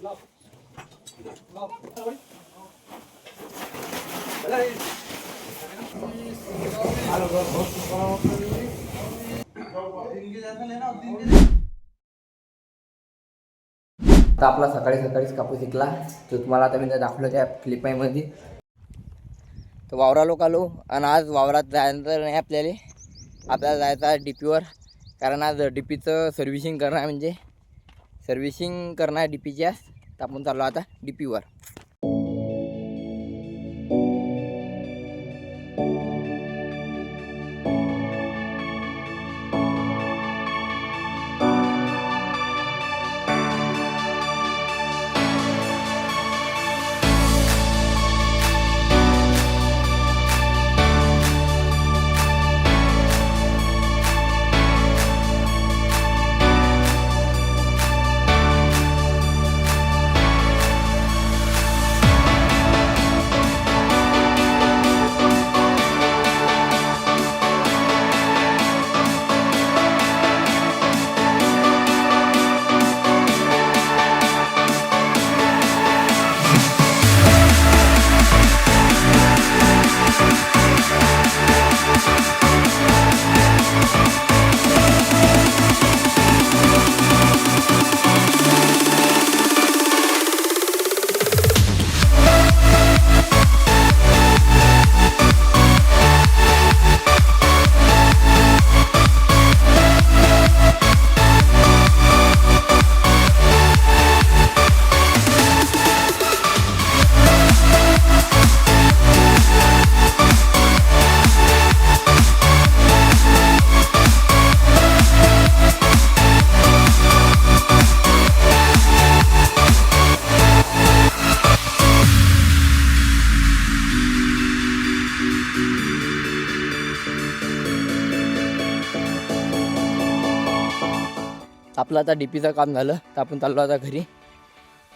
आता आपला सकाळीच कापूस विकला तो तुम्हाला आता मी दाखवलं त्या क्लिपामध्ये. तर वावरालो आलो आणि आज वावरात जायचं नाही आपल्याला जायचं आहे डीपीवर. कारण आज डीपीचं सर्व्हिसिंग करणार म्हणजे सर्व्हिसिंग करणार डीपीची आज. तर आपण चाललो आता डीपीवर. आपलं आता डीपीचं काम झालं तर आपण चाललो आता घरी.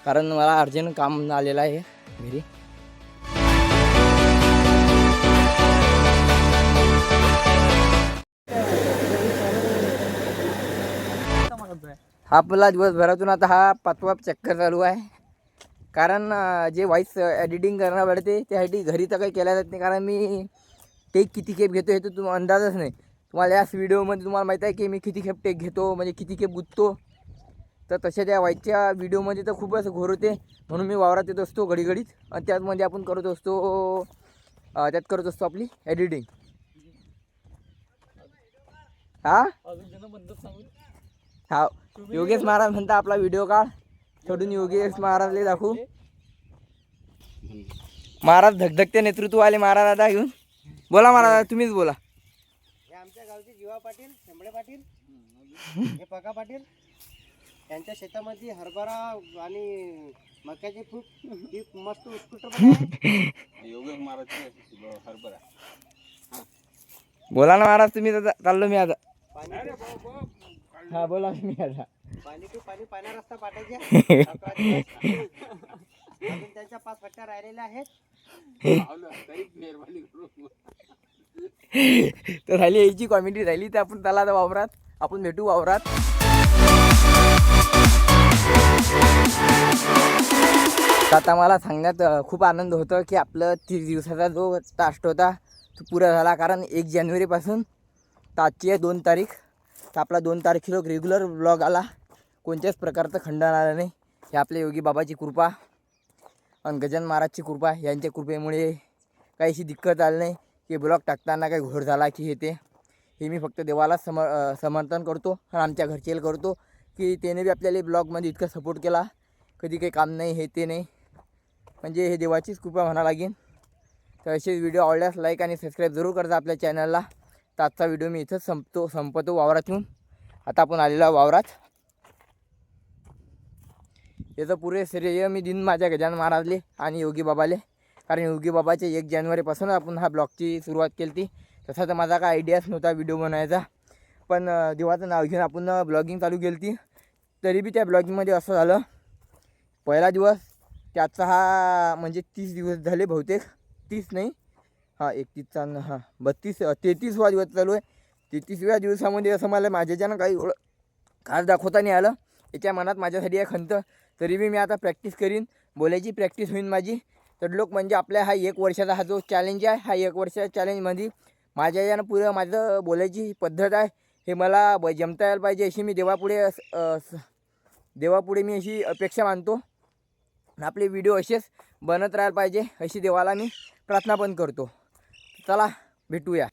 कारण मला अर्जंट काम आलेलं आहे घरी. आपला दिवसभरातून आता हा 5वा चक्कर चालू आहे. कारण जे व्हॉइस एडिटिंग करणं पडते त्यासाठी घरी तर काही केल्या जात नाही. कारण मी टेक किती खेप घेतो हे तर तुम्हाला अंदाजच नाही. तुम्हाला याच व्हिडिओमध्ये तुम्हाला माहीत आहे की मी किती खेप टेक घेतो, म्हणजे किती खेप गुंततो. तर तशा त्या व्हाईटच्या व्हिडिओमध्ये तर खूपच घोर होते. म्हणून मी वावरात येत असतो घडीघडीत आणि त्यातमध्ये आपण करत असतो आपली एडिटिंग. हा योगेश महाराज म्हणता आपला व्हिडिओ काढ. सोडून योगेश महाराजले दाखवू. महाराज धगधगते नेतृत्व आले महाराज आता घेऊन. बोला महाराज, तुम्हीच बोला. हे आमच्या गावचे जीवा पाटील, शेंबळे पाटील, हे पका पाटील यांच्या शेतामध्ये हरभरा आणि मक्याची खूप मस्त उत्कृष्ट योगेश महाराजचे हरभरा. बोला ना महाराज, तुम्ही चाललो मी आता. हा बोला मी आता. पाणी टू पाणी पाण्या रस्ता पाठायचे. अजून त्यांच्या 5 पट्ट्या राहिलेल्या आहेत. तर राहिली यायची कॉमेडी राहिली. तर आपण त्याला आता वावरात आपण भेटू वावरात. आता मला सांगण्यात खूप आनंद होतो की आपलं 30 दिवसाचा जो टास्क होता तो पुरा झाला. कारण 1 जानेवारीपासून तर आजची आहे 2 तारीख. तर आपला 2 तारखेला रेग्युलर ब्लॉग आला. कोणत्याच प्रकारचं खंडन आलं नाही. हे आपल्या योगी बाबाची कृपा आणि गजानन महाराजची कृपा. यांच्या कृपेमुळे काही अशी दिक्कत आली नाही की ब्लॉग टाकताना काही घोर झाला की हे मी फक्त देवाला समर्थन करतो आणि आमच्या घरचे करतो की त्याने बी आपल्याला ब्लॉगमध्ये इतका सपोर्ट केला. कधी काही काम नाही हे ते नाही, म्हणजे हे देवाचीच कृपा म्हणा लागेल. तर असे व्हिडिओ आवडल्यास लाईक आणि सबस्क्राईब जरूर करता आपल्या चॅनलला. तर आजचा व्हिडिओ मी इथंच संपतो वावरातून. आता आपण आलेलो वावरात. याचं पुरे श्रेय मी दिन माझ्या गजानन महाराजले आणि योगी बाबाले. कारण योगी बाबाचे 1 जानेवारीपासून आपण हा ब्लॉगची सुरुवात केली होती. तसा तर माझा काय आयडियाच नव्हता व्हिडिओ बनवायचा. पण देवाचं नाव घेऊन आपण ब्लॉगिंग चालू केली होती. तरी बी त्या ब्लॉगिंगमध्ये असं झालं, पहिला दिवस त्याचा हा म्हणजे 30 दिवस झाले बहुतेक. 30 नाही, 31चा 33वा दिवस चालू आहे. 33व्या दिवसामध्ये असं मला माझ्याच्यानं काही खास दाखवता नाही आलं. याच्या मनात माझ्यासाठी एक खंत तरी बी मी आता प्रॅक्टिस करीन, बोलायची प्रॅक्टिस होईल माझी. तर लोक म्हणजे आपल्या हा 1 वर्षाचा हा जो चॅलेंज आहे, हा 1 वर्षाच्या चॅलेंजमध्ये माझ्या यानं पुरं माझं बोलायची पद्धत आहे हे मला जमता यायला पाहिजे, अशी मी देवापुढे मी अशी अपेक्षा मानतो. आपले व्हिडिओ असेच बनत राहायला पाहिजे अशी देवाला मी प्रार्थना पण करतो. चला भेटूया.